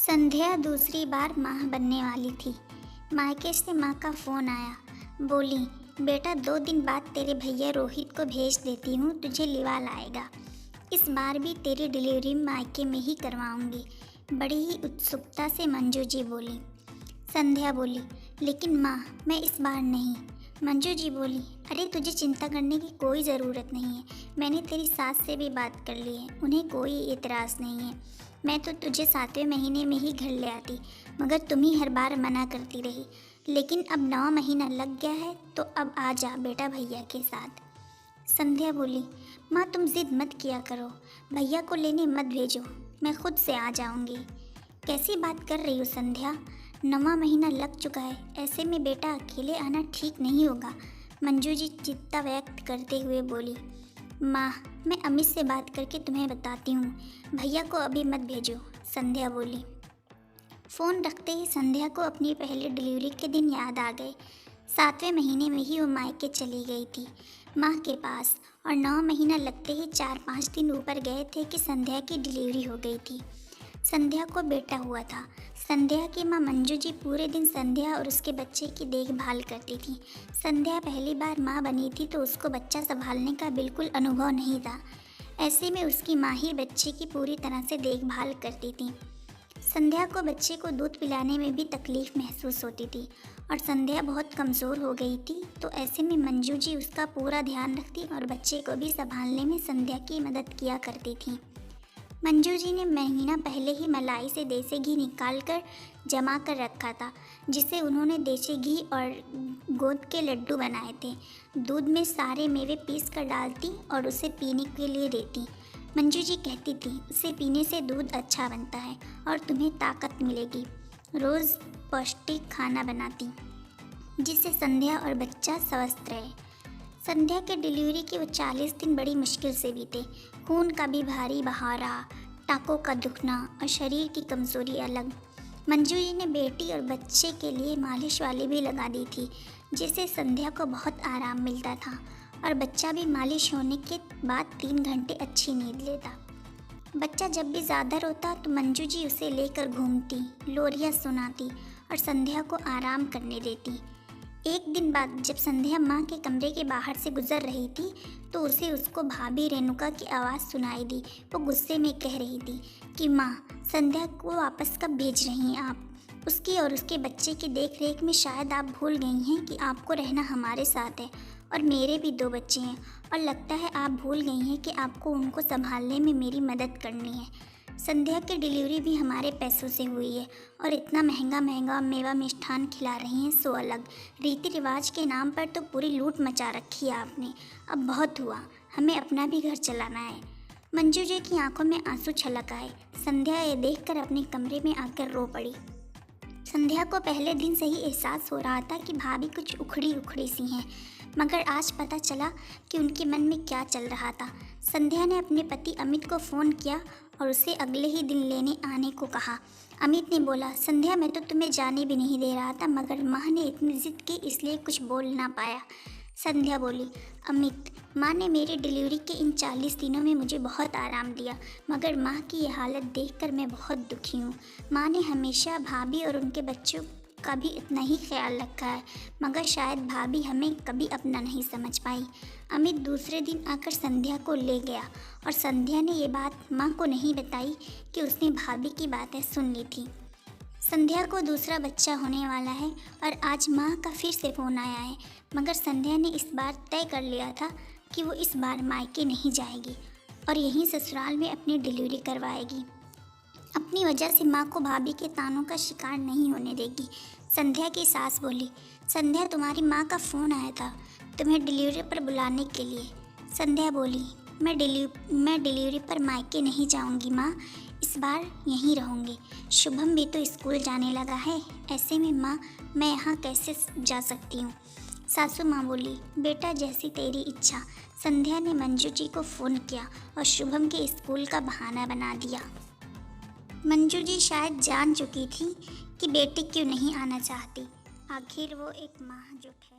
संध्या दूसरी बार माँ बनने वाली थी। मायके से माँ का फ़ोन आया। बोली, बेटा 2 दिन बाद तेरे भैया रोहित को भेज देती हूँ, तुझे लिवा लाएगा। इस बार भी तेरी डिलीवरी मायके में ही करवाऊँगी। बड़ी ही उत्सुकता से मंजू जी बोली। संध्या बोली, लेकिन माँ मैं इस बार नहीं। मंजू जी बोली, अरे तुझे चिंता करने की कोई ज़रूरत नहीं है। मैंने तेरी सास से भी बात कर ली है, उन्हें कोई एतराज़ नहीं है। मैं तो तुझे 7वें महीने में ही घर ले आती, मगर तुम ही हर बार मना करती रही। लेकिन अब 9 महीना लग गया है तो अब आ जा बेटा भैया के साथ। संध्या बोली, माँ तुम ज़िद मत किया करो, भैया को लेने मत भेजो, मैं खुद से आ जाऊँगी। कैसी बात कर रही हो संध्या, 9वां महीना लग चुका है, ऐसे में बेटा अकेले आना ठीक नहीं होगा। मंजू जी चिंता व्यक्त करते हुए बोली, माँ मैं अमित से बात करके तुम्हें बताती हूँ, भैया को अभी मत भेजो। संध्या बोली। फ़ोन रखते ही संध्या को अपनी पहली डिलीवरी के दिन याद आ गए। 7वें महीने में ही वो मायके चली गई थी माँ के पास, और 9 महीना लगते ही 4-5 दिन ऊपर गए थे कि संध्या की डिलीवरी हो गई थी। संध्या को बेटा हुआ था। संध्या की माँ मंजू जी पूरे दिन संध्या और उसके बच्चे की देखभाल करती थी। संध्या पहली बार माँ बनी थी तो उसको बच्चा संभालने का बिल्कुल अनुभव नहीं था। ऐसे में उसकी माँ ही बच्चे की पूरी तरह से देखभाल करती थी। संध्या को बच्चे को दूध पिलाने में भी तकलीफ़ महसूस होती थी और संध्या बहुत कमज़ोर हो गई थी, तो ऐसे में मंजू जी उसका पूरा ध्यान रखती और बच्चे को भी संभालने में संध्या की मदद किया करती थी। मंजू जी ने महीना पहले ही मलाई से देसी घी निकाल कर जमा कर रखा था, जिसे उन्होंने देसी घी और गोंद के लड्डू बनाए थे। दूध में सारे मेवे पीस कर डालती और उसे पीने के लिए देती। मंजू जी कहती थी, उसे पीने से दूध अच्छा बनता है और तुम्हें ताकत मिलेगी। रोज़ पौष्टिक खाना बनाती, जिससे संध्या और बच्चा स्वस्थ रहे। संध्या के डिलीवरी के वो 40 दिन बड़ी मुश्किल से बीते। खून का भी भारी बहा रहा, टाँकों का दुखना और शरीर की कमज़ोरी अलग। मंजू जी ने बेटी और बच्चे के लिए मालिश वाली भी लगा दी थी, जिससे संध्या को बहुत आराम मिलता था और बच्चा भी मालिश होने के बाद 3 घंटे अच्छी नींद लेता। बच्चा जब भी ज़्यादा रोता तो मंजू जी उसे लेकर घूमती, लोरियाँ सुनाती और संध्या को आराम करने देती। एक दिन बाद जब संध्या माँ के कमरे के बाहर से गुजर रही थी तो उसे उसको भाभी रेणुका की आवाज़ सुनाई दी। वो गुस्से में कह रही थी कि माँ संध्या को वापस कब भेज रही हैं आप? उसकी और उसके बच्चे की देख रेख में शायद आप भूल गई हैं कि आपको रहना हमारे साथ है, और मेरे भी 2 बच्चे हैं, और लगता है आप भूल गई हैं कि आपको उनको संभालने में मेरी मदद करनी है। संध्या की डिलीवरी भी हमारे पैसों से हुई है और इतना महंगा महंगा मेवा मिष्ठान खिला रही हैं सो अलग। रीति रिवाज के नाम पर तो पूरी लूट मचा रखी है आपने। अब बहुत हुआ, हमें अपना भी घर चलाना है। मंजू जी की आंखों में आंसू छलक आए। संध्या ये देखकर अपने कमरे में आकर रो पड़ी। संध्या को पहले दिन से ही एहसास हो रहा था कि भाभी कुछ उखड़ी उखड़ी सी हैं, मगर आज पता चला कि उनके मन में क्या चल रहा था। संध्या ने अपने पति अमित को फ़ोन किया और उसे अगले ही दिन लेने आने को कहा। अमित ने बोला, संध्या मैं तो तुम्हें जाने भी नहीं दे रहा था, मगर माँ ने इतनी ज़िद की इसलिए कुछ बोल ना पाया। संध्या बोली, अमित माँ ने मेरी डिलीवरी के इन 40 दिनों में मुझे बहुत आराम दिया, मगर माँ की ये हालत देखकर मैं बहुत दुखी हूँ। माँ ने हमेशा भाभी और उनके बच्चों का भी इतना ही ख्याल रखा है, मगर शायद भाभी हमें कभी अपना नहीं समझ पाई। अमित दूसरे दिन आकर संध्या को ले गया और संध्या ने ये बात माँ को नहीं बताई कि उसने भाभी की बातें सुन ली थी। संध्या को दूसरा बच्चा होने वाला है और आज माँ का फिर से फ़ोन आया है, मगर संध्या ने इस बार तय कर लिया था कि वो इस बार मायके नहीं जाएगी और यहीं ससुराल में अपनी डिलीवरी करवाएगी। अपनी वजह से माँ को भाभी के तानों का शिकार नहीं होने देगी। संध्या की सास बोली, संध्या तुम्हारी माँ का फ़ोन आया था तुम्हें डिलीवरी पर बुलाने के लिए। संध्या बोली, मैं डिलीवरी पर मायके नहीं जाऊँगी माँ, इस बार यहीं रहूँगी। शुभम भी तो स्कूल जाने लगा है, ऐसे में माँ मैं यहाँ कैसे जा सकती हूँ? सासू माँ बोली, बेटा जैसी तेरी इच्छा। संध्या ने मंजू जी को फ़ोन किया और शुभम के स्कूल का बहाना बना दिया। मंजू जी शायद जान चुकी थी कि बेटी क्यों नहीं आना चाहती। आखिर वो एक माँ जो ठहरी